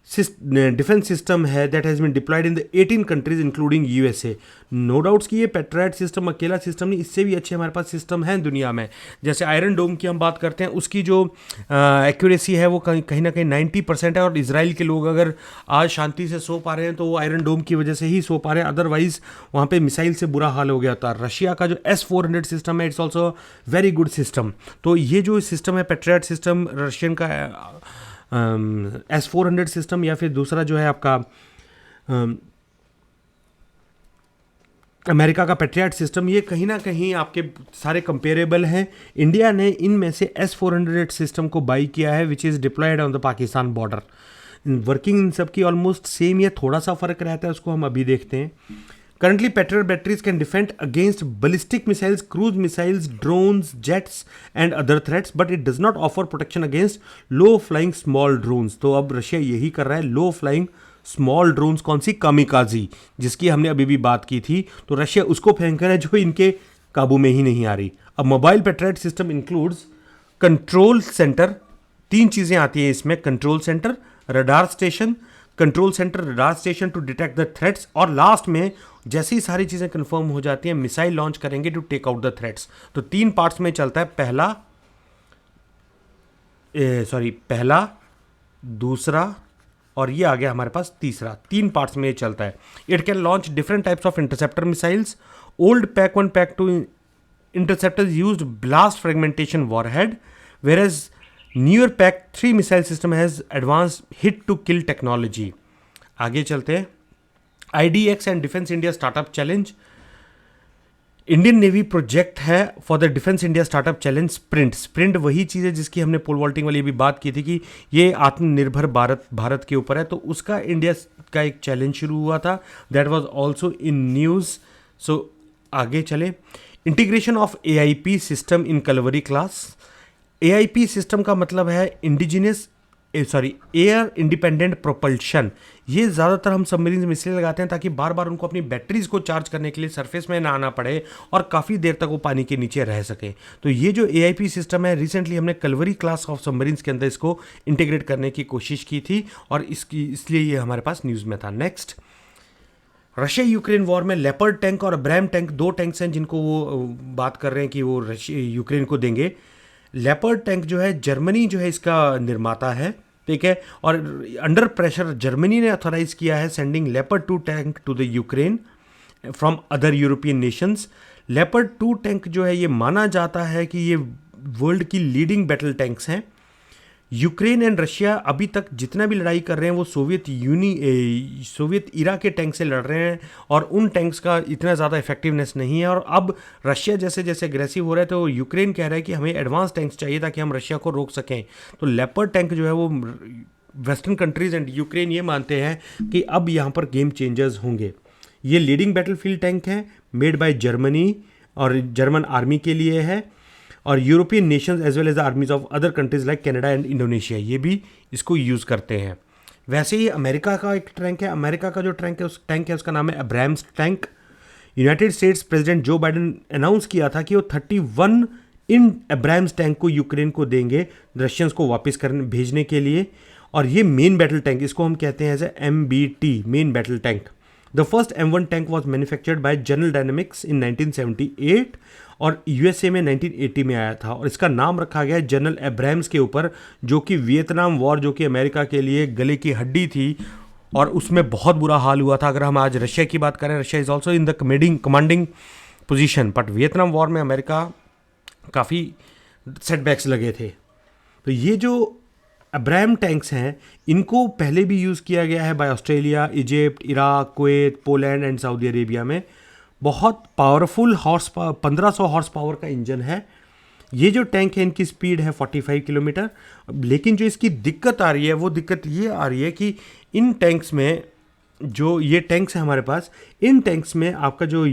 A: डिफेंस सिस्टम है that has been deployed in the 18 countries including USA. No doubts कि ये पैट्रियट सिस्टम अकेला सिस्टम नहीं, इससे भी अच्छे हमारे पास सिस्टम हैं दुनिया में। जैसे आयरन डोम की हम बात करते हैं, उसकी जो एक्यूरेसी है वो कहीं ना कहीं 90% है, और इसराइल के लोग अगर आज शांति से सो पा रहे हैं तो वो आयरन डोम की वजह से ही सो पा रहे हैं, अदरवाइज वहाँ पे मिसाइल से बुरा हाल हो गया था। रशिया का जो S-400 सिस्टम है it's also very good system. तो ये जो सिस्टम है पैट्रियट सिस्टम रशियन का S-400 सिस्टम, या फिर दूसरा जो है आपका अमेरिका का पैट्रियट सिस्टम, ये कहीं ना कहीं आपके सारे कंपेरेबल हैं। इंडिया ने इनमें से S-400 सिस्टम को बाई किया है which is diploid on the Pakistan border. Working in सब की ऑलमोस्ट सेम, ये थोड़ा सा फ़र्क रहता है, उसको हम अभी देखते हैं। Currently, Patriot batteries can defend against ballistic missiles, cruise missiles, drones, jets, and other threats, but it does not offer protection against low-flying small drones. तो अब रशिया यही कर रहा है, लो फ्लाइंग स्मॉल ड्रोन्स, कौन सी, कामिकाजी, जिसकी हमने अभी भी बात की थी, तो रशिया उसको फेंक रहा है जो इनके काबू में ही नहीं आ रही। अब mobile patriot system includes control centre, 3 चीज़ें आती हैं इसमें, control centre, radar station, control centre, radar station to detect the threats, और लास्ट में जैसे ही सारी चीज़ें कंफर्म हो जाती हैं मिसाइल लॉन्च करेंगे to take out the threats. तो 3 पार्ट्स में चलता है, पहला, दूसरा, और ये आ गया हमारे पास तीसरा। 3 पार्ट्स में ये चलता है। It can launch different types of interceptor missiles. Old pack 1 pack 2 interceptors used blast fragmentation warhead, whereas newer Pack 3 missile system has advanced hit to kill technology. आगे चलते हैं। IDX and defence India startup challenge, Indian navy project है for the defence India startup challenge sprint. Sprint वही चीज़ है जिसकी हमने पोल vaulting वाली भी बात की थी कि ये आत्मनिर्भर भारत के ऊपर है, तो उसका इंडिया का एक चैलेंज शुरू हुआ था, that was also in news. So आगे चले। Integration of AIP system in Kalvari class. AIP system का मतलब है एयर इंडिपेंडेंट प्रोपल्शन। ये ज़्यादातर हम सबमरीन में इसलिए लगाते हैं ताकि बार बार उनको अपनी बैटरीज को चार्ज करने के लिए सरफेस में ना आना पड़े और काफ़ी देर तक वो पानी के नीचे रह सके। तो ये जो AIP सिस्टम है, रिसेंटली हमने कलवरी क्लास ऑफ सबमरीन्स के अंदर इसको इंटीग्रेट करने की कोशिश की थी, और इसलिए ये हमारे पास न्यूज़ में था। नेक्स्ट, रशिया यूक्रेन वॉर में लेपर्ड टैंक और अब्राम टैंक 2 टैंक्स हैं जिनको वो बात कर रहे हैं कि वो यूक्रेन को देंगे। लेपर्ड टैंक जो है जर्मनी जो है इसका निर्माता है, ठीक है, और अंडर प्रेशर जर्मनी ने अथॉराइज किया है sending leopard 2 tank to the Ukraine from other European nations. Leopard 2 tank जो है ये माना जाता है कि ये वर्ल्ड की लीडिंग बैटल टैंक्स हैं। यूक्रेन एंड रशिया अभी तक जितना भी लड़ाई कर रहे हैं वो सोवियत इरा के टैंक से लड़ रहे हैं, और उन टैंक्स का इतना ज़्यादा इफेक्टिवनेस नहीं है। और अब रशिया जैसे जैसे एग्रेसिव हो रहा है तो यूक्रेन कह रहा है कि हमें एडवांस टैंक्स चाहिए ताकि हम रशिया को रोक सकें। तो लेपर्ड टैंक जो है वो वेस्टर्न कंट्रीज़ एंड यूक्रेन ये मानते हैं कि अब यहाँ पर गेम चेंजर्स होंगे। ये लीडिंग बैटलफील्ड टैंक है, मेड बाय जर्मनी और जर्मन आर्मी के लिए है, और European nations as well as the armies of other countries like Canada and Indonesia ये भी इसको यूज़ करते हैं। वैसे ही अमेरिका का एक टैंक है, अमेरिका का जो टैंक है उसका नाम है Abrams tank. United states president Joe Biden announce किया था कि वो 31 इन अब्राम्स टैंक को यूक्रेन को देंगे रशियंस को वापस भेजने के लिए। और ये मेन बैटल टैंक, इसको हम कहते हैं as a MBT, main battle tank. The first M1 tank was manufactured by General Dynamics in 1978 और USA में 1980 में आया था, और इसका नाम रखा गया जनरल एब्राम्स के ऊपर, जो कि वियतनाम वॉर जो कि अमेरिका के लिए गले की हड्डी थी और उसमें बहुत बुरा हाल हुआ था। अगर हम आज रशिया की बात करें, Russia is also in the commanding position, but Vietnam war में अमेरिका काफ़ी सेटबैक्स लगे थे। तो ये जो अब्राम टैंक्स हैं इनको पहले भी यूज़ किया गया है by Australia, Egypt, Iraq, Kuwait, Poland and Saudi Arabia में। बहुत पावरफुल 1500 हॉर्स पावर का इंजन है। ये जो टैंक है इनकी स्पीड है 45 किलोमीटर। लेकिन जो इसकी दिक्कत आ रही है वो दिक्कत ये आ रही है कि इन टैंक्स में, जो ये टैंक्स हैं हमारे पास, इन टैंक्स में आपका जो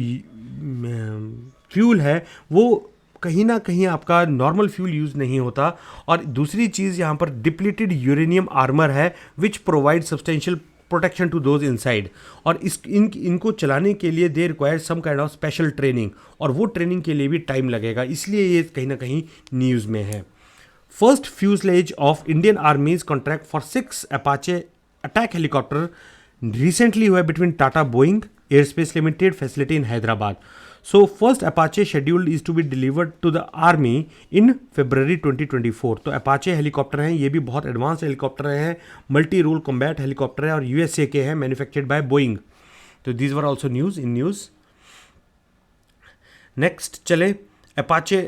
A: फ्यूल है वो कहीं ना कहीं आपका नॉर्मल फ्यूल यूज़ नहीं होता। और दूसरी चीज़ यहाँ पर डिप्लीटेड यूरेनियम आर्मर है which provide substantial protection to those inside. और इनको चलाने के लिए they require some kind of special training, और वो ट्रेनिंग के लिए भी टाइम लगेगा, इसलिए ये कहीं ना कहीं न्यूज़ में है। First fuselage of Indian आर्मीज contract for 6 Apache attack helicopter recently हुआ between Tata Boeing Airspace Limited facility in Hyderabad. So first Apache scheduled is to be delivered to the army in February 2024. तो Apache helicopter हैं, ये भी बहुत advance helicopter हैं, multi role combat helicopter है और USA के हैं, मैन्युफैक्चर्ड बाय बोइंग। तो these were also news in news. Next चले Apache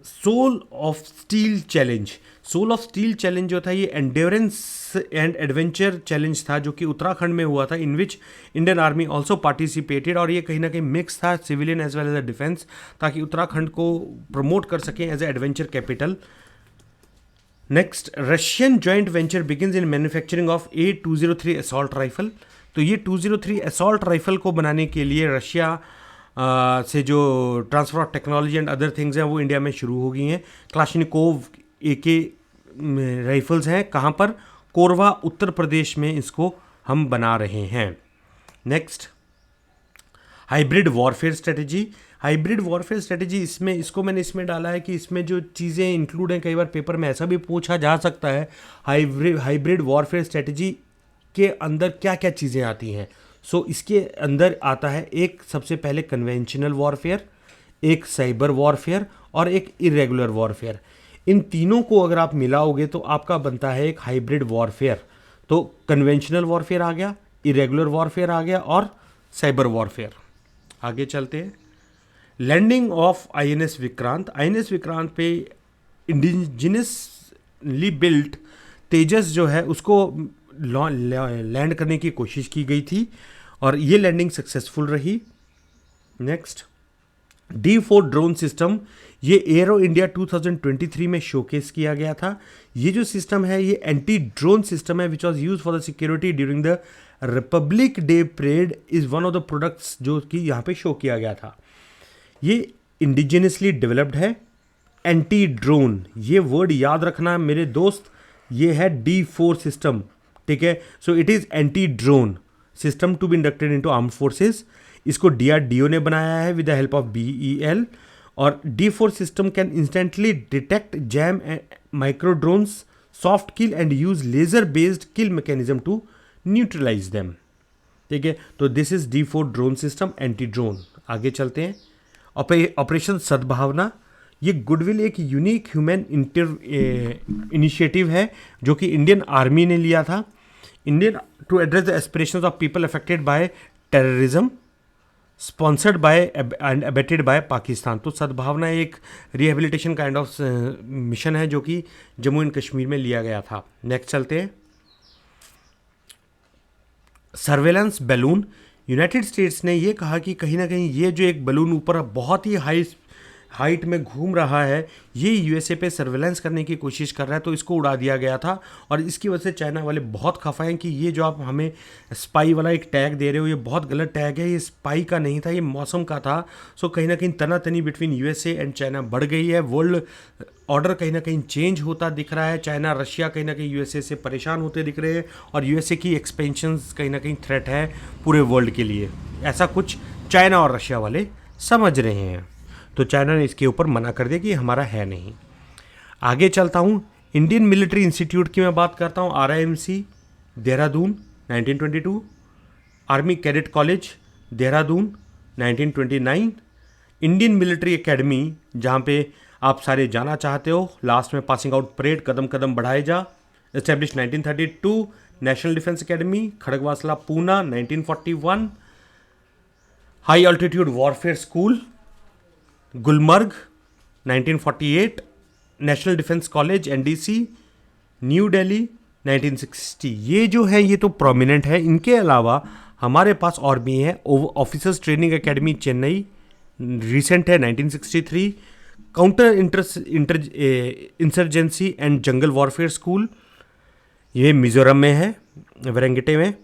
A: soul of steel challenge. Soul of steel challenge जो था ये एंड्योरेंस एंड एडवेंचर चैलेंज था जो कि उत्तराखंड में हुआ था, in which Indian army also participated. और ये कहीं ना कहीं मिक्स था, civilian as well as a defence, ताकि उत्तराखंड को प्रमोट कर सकें as a adventure capital. Next, Russian joint venture begins in manufacturing of A203 assault rifle. तो ये 203 असॉल्ट राइफल को बनाने के लिए रशिया से जो transfer of technology and other things हैं वो इंडिया में शुरू हो गई हैं। क्लाशनिकोव AK राइफल्स हैं, कहाँ पर? कोरवा उत्तर प्रदेश में इसको हम बना रहे हैं। Next, hybrid warfare strategy. Hybrid warfare strategy इसको मैंने इसमें डाला है कि इसमें जो चीज़ें इंक्लूड हैं, कई बार पेपर में ऐसा भी पूछा जा सकता है हाइब्रिड वॉरफेयर स्ट्रेटजी के अंदर क्या क्या चीज़ें आती हैं। सो इसके अंदर आता है एक सबसे पहले कन्वेंशनल वॉरफेयर, एक साइबर वॉरफेयर और एक इरेगुलर वॉरफेयर। इन तीनों को अगर आप मिलाओगे तो आपका बनता है एक हाइब्रिड वॉरफेयर। तो कन्वेंशनल वॉरफेयर आ गया, इरेगुलर वॉरफेयर आ गया और साइबर वॉरफेयर। आगे चलते हैं। Landing of INS Vikrant. INS Vikrant पे इंडिजिनसली बिल्ट तेजस जो है उसको लैंड करने की कोशिश की गई थी और ये लैंडिंग सक्सेसफुल रही। नेक्स्ट, D4 ड्रोन सिस्टम, ये एरो इंडिया 2023 में शोकेस किया गया था। ये जो सिस्टम है ये एंटी ड्रोन सिस्टम है which was use for the security during the Republic day parade, is one of the products जो कि यहाँ पे शो किया गया था। ये इंडिजिनसली डेवलप्ड है। एंटी ड्रोन, ये वर्ड याद रखना मेरे दोस्त, ये है D4 सिस्टम, ठीक है। So it is anti drone system to be inducted into armed forces. इसको DRDO ने बनाया है with the help of BEL। और D4 system can instantly detect jam micro drones, soft kill and use laser based kill mechanism to neutralise them, ठीक है। तो this is D4 drone system, anti drone. आगे चलते हैं। Operation सद्भावना, ये goodwill एक यूनिक ह्यूमन इनिशिएटिव है जो कि इंडियन आर्मी ने लिया था, Indian to address the aspirations of people affected by terrorism, sponsored by and abetted by Pakistan. तो सद्भावना एक रिहेबिलिटेशन काइंड ऑफ मिशन है जो कि जम्मू एंड कश्मीर में लिया गया था। नेक्स्ट चलते हैं। सर्वेलेंस बैलून, यूनाइटेड स्टेट्स ने ये कहा कि कहीं ना कहीं ये जो एक बलून ऊपर बहुत ही हाइट में घूम रहा है, ये USA पे सर्वेलेंस करने की कोशिश कर रहा है, तो इसको उड़ा दिया गया था। और इसकी वजह से चाइना वाले बहुत खफा हैं कि ये जो आप हमें स्पाई वाला एक टैग दे रहे हो, ये बहुत गलत टैग है, ये स्पाई का नहीं था, ये मौसम का था। सो कहीं ना कहीं तनातनी बिटवीन USA एंड चाइना बढ़ गई है। वर्ल्ड ऑर्डर कहीं ना कहीं चेंज होता दिख रहा है। चाइना रशिया कहीं ना कहीं USA से परेशान होते दिख रहे हैं और USA की एक्सपेंशन कहीं ना कहीं थ्रेट है पूरे वर्ल्ड के लिए, ऐसा कुछ चाइना और रशिया वाले समझ रहे हैं। तो चाइना ने इसके ऊपर मना कर दिया कि हमारा है नहीं। आगे चलता हूँ। इंडियन मिलिट्री इंस्टीट्यूट की मैं बात करता हूँ। RIMC Dehradun 1922, army cadet college Dehradun 1929, Indian military academy जहाँ पे आप सारे जाना चाहते हो, लास्ट में पासिंग आउट परेड कदम कदम बढ़ाए जा, establish 1932, national defence academy Khadakwasla Poona 1941, high altitude warfare school Gulmarg 1948, national defence college NDC new Delhi 1960। ये जो है ये तो प्रोमिनेंट है। इनके अलावा हमारे पास और भी हैं। Officers training academy Chennai recent है 1963, counter insurgency and jungle warfare school ये मिजोरम में है, वेरेंगटे में,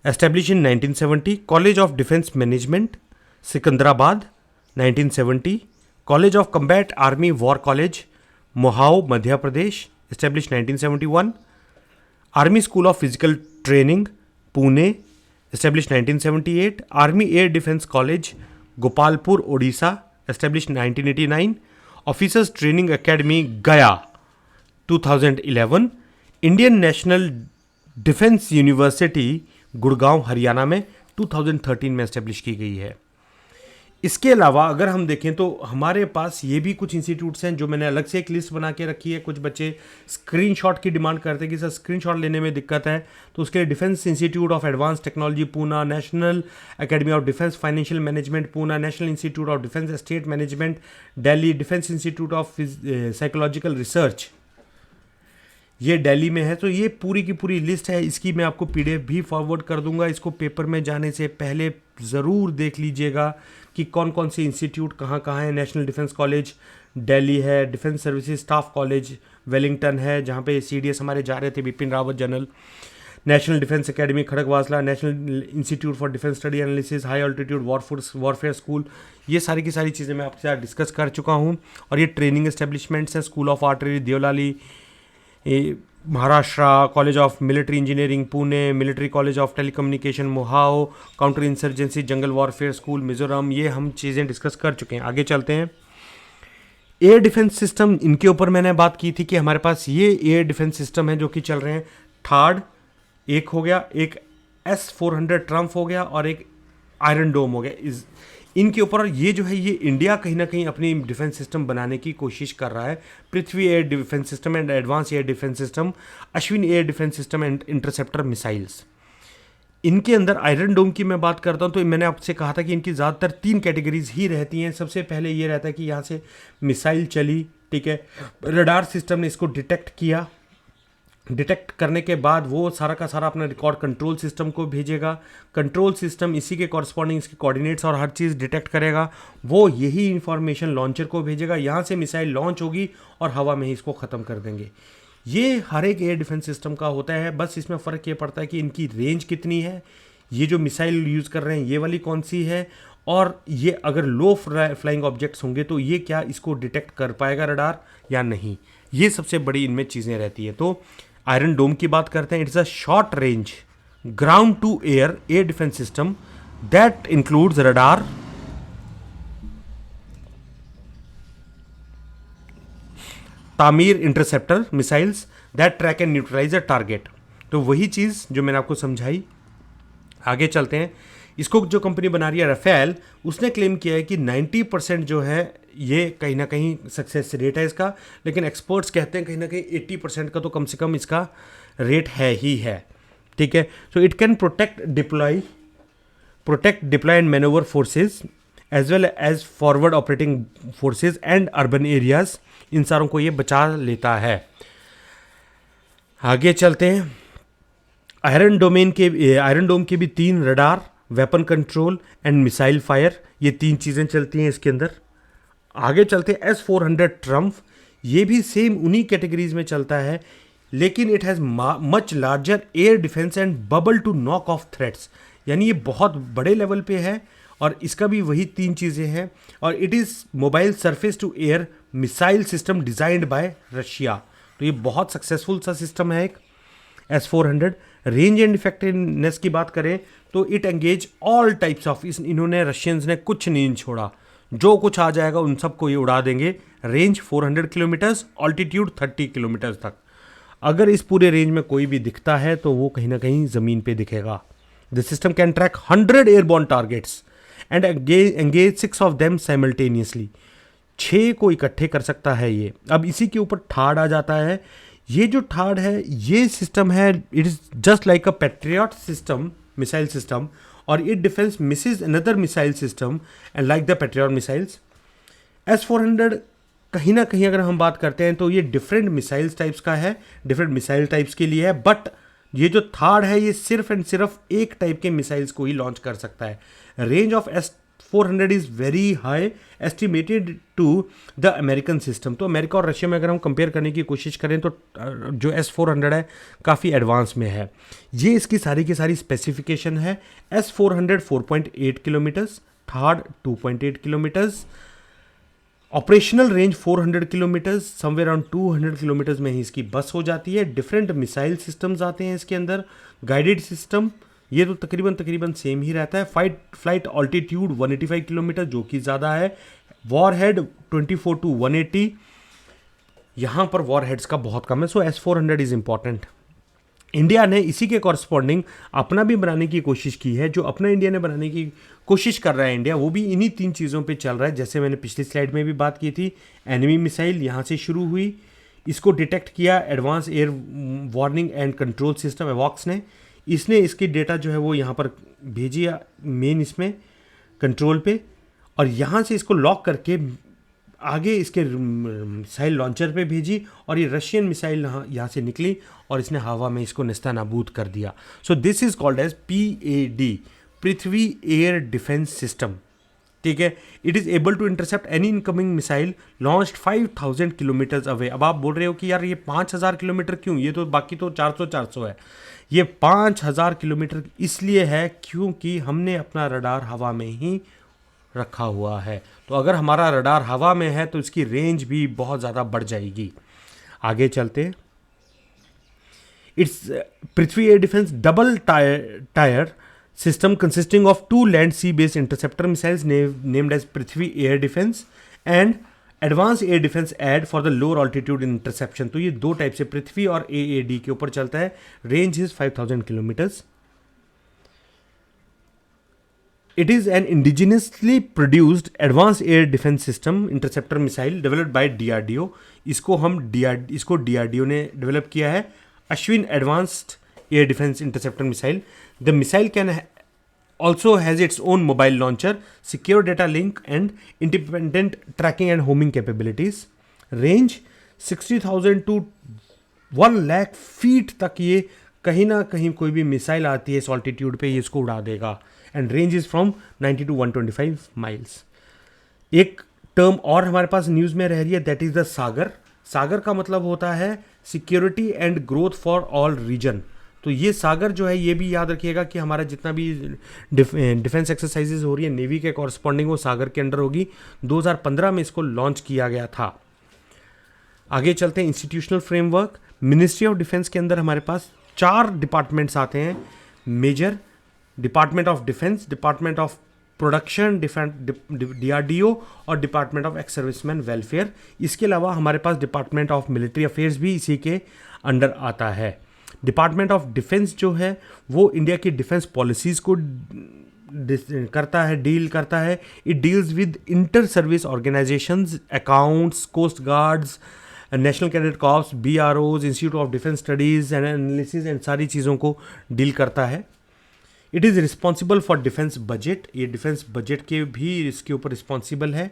A: establish in 1970, college of defence management Secunderabad 1970, college of combat army war college Mhow Madhya Pradesh, establish 1971, army school of physical training Pune established 1978, Army Air Defense College Gopalpur Odisha established 1989, Officers Training Academy Gaya 2011, Indian National Defense University Gurgaon Haryana में 2013 में establish की गई है। इसके अलावा अगर हम देखें तो हमारे पास ये भी कुछ इंस्टीट्यूट्स हैं जो मैंने अलग से एक लिस्ट बना के रखी है। कुछ बच्चे स्क्रीनशॉट की डिमांड करते हैं कि सर स्क्रीनशॉट लेने में दिक्कत है, तो उसके लिए defence institute of advance technology Poona, national academy of defence financial management Poona, national institute of defence state management Delhi, defence institute of psychological research ये दिल्ली में है। तो ये पूरी की पूरी लिस्ट है, इसकी मैं आपको पीडीएफ भी फॉरवर्ड कर दूंगा। इसको पेपर में जाने से पहले ज़रूर देख लीजिएगा कि कौन कौन से इंस्टीट्यूट कहाँ कहाँ हैं। नेशनल डिफेंस कॉलेज दिल्ली है, defence services staff college Wellington है जहाँ पे सीडीएस हमारे जा रहे थे Bipin Rawat general, national defence academy Khadakwasla, national institute for defence study analysis, high altitude warfare school, ये सारी की सारी चीज़ें मैं आपके साथ डिस्कस कर चुका हूँ। और ये ट्रेनिंग एस्टेब्लिशमेंट्स हैं, school of artillery Deolali Maharashtra, college of military engineering Pune, military college of telecommunication Mhow, counter insurgency jungle warfare school Mizoram, ये हम चीज़ें डिस्कस कर चुके हैं। आगे चलते हैं। एयर डिफेंस सिस्टम, इनके ऊपर मैंने बात की थी कि हमारे पास ये एयर डिफेंस सिस्टम है जो कि चल रहे हैं। थर्ड एक हो गया, एक S-400 ट्रम्प हो गया और एक आयरन डोम हो गया। इनके ऊपर ये जो है ये इंडिया कहीं ना कहीं अपनी डिफेंस सिस्टम बनाने की कोशिश कर रहा है। Prithvi air defence system and advance air defence system, Ashwin air defence system and interceptor missiles. इनके अंदर आयरन डोम की मैं बात करता हूँ तो मैंने आपसे कहा था कि इनकी ज़्यादातर 3 कैटेगरीज ही रहती हैं। सबसे पहले ये रहता है कि यहाँ से मिसाइल चली, ठीक है, रडार सिस्टम ने इसको डिटेक्ट किया, डिटेक्ट करने के बाद वो सारा का सारा अपना रिकॉर्ड कंट्रोल सिस्टम को भेजेगा, कंट्रोल सिस्टम इसी के कॉरस्पॉन्डिंग इसके कोऑर्डिनेट्स और हर चीज़ डिटेक्ट करेगा, वो यही इन्फॉर्मेशन लॉन्चर को भेजेगा, यहाँ से मिसाइल लॉन्च होगी और हवा में ही इसको ख़त्म कर देंगे। ये हर एक एयर डिफेंस सिस्टम का होता है, बस इसमें फ़र्क ये पड़ता है कि इनकी रेंज कितनी है, ये जो मिसाइल यूज़ कर रहे हैं ये वाली कौन सी है, और ये अगर लो फ्लाइंग ऑब्जेक्ट्स होंगे तो ये क्या इसको डिटेक्ट कर पाएगा रडार या नहीं। ये सबसे बड़ी इनमें चीज़ें रहती हैं। तो आयरन डोम की बात करते हैं। It's a short range ground to air air defence system that includes radar, Tamir interceptor missiles that track and neutralise a target. तो वही चीज़ जो मैंने आपको समझाई। आगे चलते हैं। इसको जो कंपनी बना रही है राफेल, उसने क्लेम किया है कि 90% जो है ये कहीं ना कहीं सक्सेस रेट है इसका, लेकिन एक्सपर्ट्स कहते हैं कहीं ना कहीं 80% का तो कम से कम इसका रेट है ही है, ठीक है। So it can protect deploy and manoeuvre forces as well as forward operating forces and urban areas, इन सारों को ये बचा लेता है। आगे चलते हैं। आयरन डोम के भी 3 radar, weapon control and missile fire, ये 3 चीज़ें चलती हैं इसके अंदर। आगे चलते हैं। S-400 ट्रम्प, ये भी सेम उन्हीं कैटेगरीज में चलता है, लेकिन it has much larger air defence and bubble to knock off threats, यानी ये बहुत बड़े लेवल पे है और इसका भी वही 3 चीज़ें हैं। और it is mobile surface to air missile system designed by Russia. तो ये बहुत सक्सेसफुल सा सिस्टम है एक S-400। रेंज एंड इफेक्टिवनेस की बात करें तो it engage all types of, इन्होंने रशियंस ने कुछ नहीं छोड़ा, जो कुछ आ जाएगा उन सबको ये उड़ा देंगे। रेंज 400 किलोमीटर्स, ऑल्टीट्यूड 30 किलोमीटर्स तक। अगर इस पूरे रेंज में कोई भी दिखता है तो वो कहीं ना कहीं ज़मीन पे दिखेगा। The system can track 100 airborne targets and engage 6 of them simultaneously, 6 को इकट्ठे कर सकता है ये। अब इसी के ऊपर थार्ड आ जाता है। ये जो थार्ड है ये सिस्टम है, it is just like a Patriot system missile system, और it defence misses another missile system and like the Patriot missiles. S-400 कहीं ना कहीं अगर हम बात करते हैं तो ये डिफरेंट मिसाइल्स टाइप्स का है, डिफरेंट मिसाइल टाइप्स के लिए है, बट ये जो थार्ड है ये सिर्फ एंड सिर्फ एक टाइप के मिसाइल्स को ही लॉन्च कर सकता है। Range of S-400 is very high estimated to the American system. तो अमेरिका और रशिया में अगर हम कंपेयर करने की कोशिश करें तो जो S-400 है काफ़ी एडवांस में है। ये इसकी सारी की सारी स्पेसिफिकेशन है। S-400 4.8 kilometres, third 2.8 kilometres, operational range 400 kilometres, somewhere around 200 kilometres में ही इसकी बस हो जाती है। डिफरेंट मिसाइल सिस्टम्स आते हैं इसके अंदर, गाइडेड सिस्टम, ये तो तकरीबन सेम ही रहता है। फ्लाइट ऑल्टीट्यूड 185 किलोमीटर जो कि ज़्यादा है। वॉर हेड 24 to 180, यहाँ पर वॉर हेड्स का बहुत कम है। सो S-400 इज़ इम्पॉर्टेंट। इंडिया ने इसी के कॉरस्पॉन्डिंग अपना भी बनाने की कोशिश की है। जो अपना इंडिया ने बनाने की कोशिश कर रहा है इंडिया, वो भी इन्हीं 3 चीज़ों पे चल रहा है। जैसे मैंने पिछली स्लाइड में भी बात की थी, एनिमी मिसाइल यहाँ से शुरू हुई, इसको डिटेक्ट किया advance air warning and control system एवॉक्स ने। इसने इसकी डेटा जो है वो यहाँ पर भेजी मेन इसमें कंट्रोल पे, और यहाँ से इसको लॉक करके आगे इसके मिसाइल लॉन्चर पे भेजी, और ये रशियन मिसाइल यहाँ से निकली और इसने हवा में इसको नेस्ता नाबूद कर दिया। So this is called as PAD, Prithvi air defence system. ठीक है, it is able to intercept any incoming missile launched 5000 kilometres away. अब आप बोल रहे हो कि यार ये 5000 किलोमीटर क्यों, ये तो बाकी तो 400 है। ये 5000 किलोमीटर इसलिए है क्योंकि हमने अपना रडार हवा में ही रखा हुआ है। तो अगर हमारा रडार हवा में है तो इसकी रेंज भी बहुत ज़्यादा बढ़ जाएगी। आगे चलते, it's Prithvi air defence double tyre system consisting of 2 land sea based interceptor missiles named as Prithvi Air Defense and Advanced Air Defense AD for the lower altitude interception। तो ये 2 टाइप से पृथ्वी और AAD के ऊपर चलता है। Range is 5000 kilometres. It is an indigenously produced advanced air defense system interceptor missile developed by DRDO। इसको DRDO ने डेवलप किया है। Ashwin advanced air defence interceptor missile. The missile can also has its own mobile launcher, secure data link and independent tracking and homing capabilities। Range 60,000 to 1 lakh feet तक ये कहीं ना कहीं कोई भी मिसाइल आती है इस ऑल्टीट्यूड पे, ये इसको उड़ा देगा। And range is from 90 to 125 miles. एक टर्म और हमारे पास न्यूज़ में रह रही है, that is the SAGAR. SAGAR का मतलब होता है security and growth for all region. तो ये सागर जो है, ये भी याद रखिएगा कि हमारा जितना भी डिफेंस एक्सरसाइजेज हो रही है नेवी के कॉरस्पॉन्डिंग वो सागर के अंडर होगी। 2015 में इसको लॉन्च किया गया था। आगे चलते हैं, institutional framework. Ministry of defence के अंदर हमारे पास 4 डिपार्टमेंट्स आते हैं major, department of defence, department of production, DRDO और department of ex serviceman welfare. इसके अलावा हमारे पास डिपार्टमेंट ऑफ मिलिट्री अफेयर्स भी इसी के अंडर आता है। डिपार्टमेंट ऑफ डिफेंस जो है वो इंडिया की डिफेंस पॉलिसीज़ को करता है, डील करता है। It deals with inter service organisations, accounts, coast guards, national cadet corps, BROs, institute of defence studies and analysis and सारी चीज़ों को डील करता है। It is responsible for defence budget, ये डिफेंस बजट के भी इसके ऊपर रिस्पॉन्सिबल है।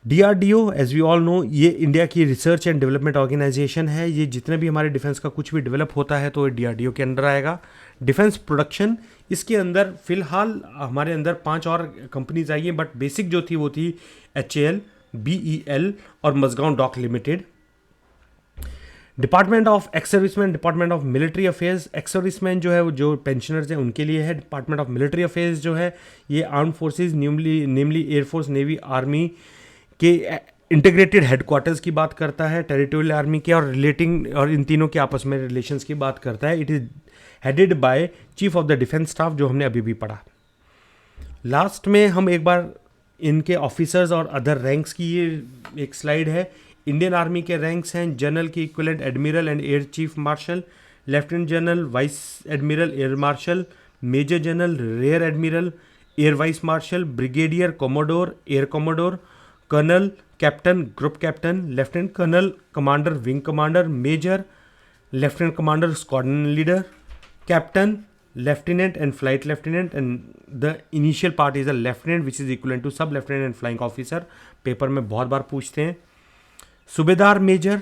A: DRDO as we all know, ये इंडिया की रिसर्च एंड डेवलपमेंट ऑर्गेनाइजेशन है। ये जितने भी हमारे डिफेंस का कुछ भी डेवलप होता है तो ये DRDO के अंदर आएगा। डिफेंस प्रोडक्शन, इसके अंदर फिलहाल हमारे अंदर 5 और कंपनीज आई हैं, बट बेसिक जो थी वो थी HAL, BEL और Mazagon dock limited. Department of ex serviceman, department of military affairs, ex serviceman जो है वो जो पेंशनर्स हैं उनके लिए है। डिपार्टमेंट ऑफ मिलिट्री अफेयर्स जो है ये आर्म फोर्सेज नेमली एयरफोर्स, नेवी, आर्मी के इंटीग्रेटेड हेडक्वार्टर्स की बात करता है, टेरिटोरियल आर्मी के और रिलेटिंग और इन तीनों के आपस में रिलेशंस की बात करता है। It is headed by chief of the defence staff, जो हमने अभी भी पढ़ा। लास्ट में हम एक बार इनके ऑफिसर्स और अदर रैंक्स की ये एक स्लाइड है। इंडियन आर्मी के रैंक्स हैं, जनरल के equivalent admiral and air chief marshal, lieutenant general, vice admiral, air marshal, major general, rear admiral, air vice marshal, brigadier, commodore, air commodore, colonel, captain, group captain, lieutenant colonel, commander, wing commander, major, lieutenant commander, squadron leader, captain, lieutenant and flight lieutenant, and the initial part is a lieutenant which is equivalent to sub lieutenant and flying officer। Paper में बहुत बार पूछते हैं। Subedar major,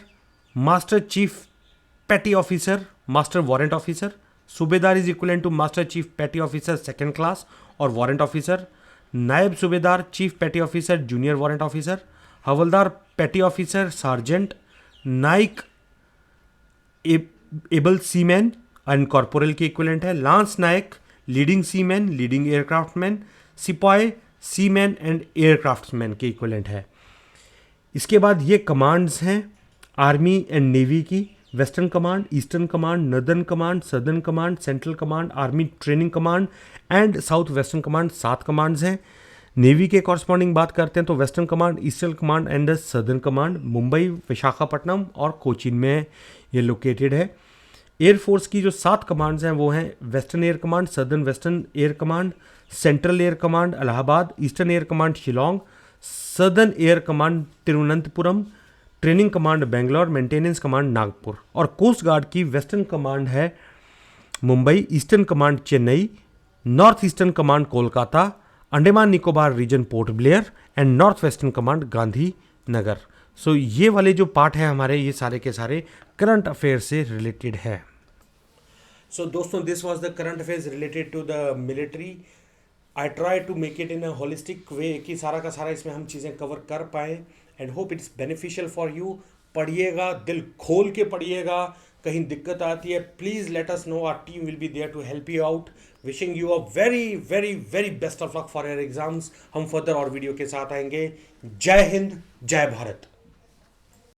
A: master chief petty officer, master warrant officer. Subedar is equivalent to master chief petty officer second class और warrant officer. Naib subedar chief petty officer junior warrant officer. Havildar petty officer sergeant. Naik able seaman and corporal के equivalent है। Lance naik leading seaman, leading aircraftman. Sipahi seaman and aircraftsman के equivalent है। इसके बाद ये commands हैं army and navy की। Western command, eastern command, northern command, southern command, central command, army training command and south western command, 7 commands हैं। Navy के corresponding बात करते हैं तो western command, eastern command and the southern command Mumbai, Visakhapatnam और कोचीन में ये लोकेटेड है। एयरफोर्स की जो 7 कमांड्स हैं वो हैं western air command, southern western air command, central air command Allahabad, eastern air command Shillong, southern air command Thiruvananthapuram, training command Bangalore, maintenance command Nagpur. और कोस्ट गार्ड की वेस्टर्न कमांड है Mumbai, eastern command Chennai, north eastern command Kolkata, Andaman Nicobar region Port Blair and north western command Gandhi Nagar. So ये वाले जो part हैं हमारे, ये सारे के सारे करंट अफेयर से रिलेटेड है। सो दोस्तों, this was the current affairs related to the military. I try to make it in a holistic way कि सारा का सारा इसमें हम चीज़ें कवर कर पाएँ and hope it's beneficial for you. पढ़िएगा, दिल खोल के पढ़िएगा। कहीं दिक्कत आती है please let us know, our team will be there to help you out. Wishing you a very very very best of luck for your exams. हम फर्दर और वीडियो के साथ आएंगे। जय हिंद, जय भारत।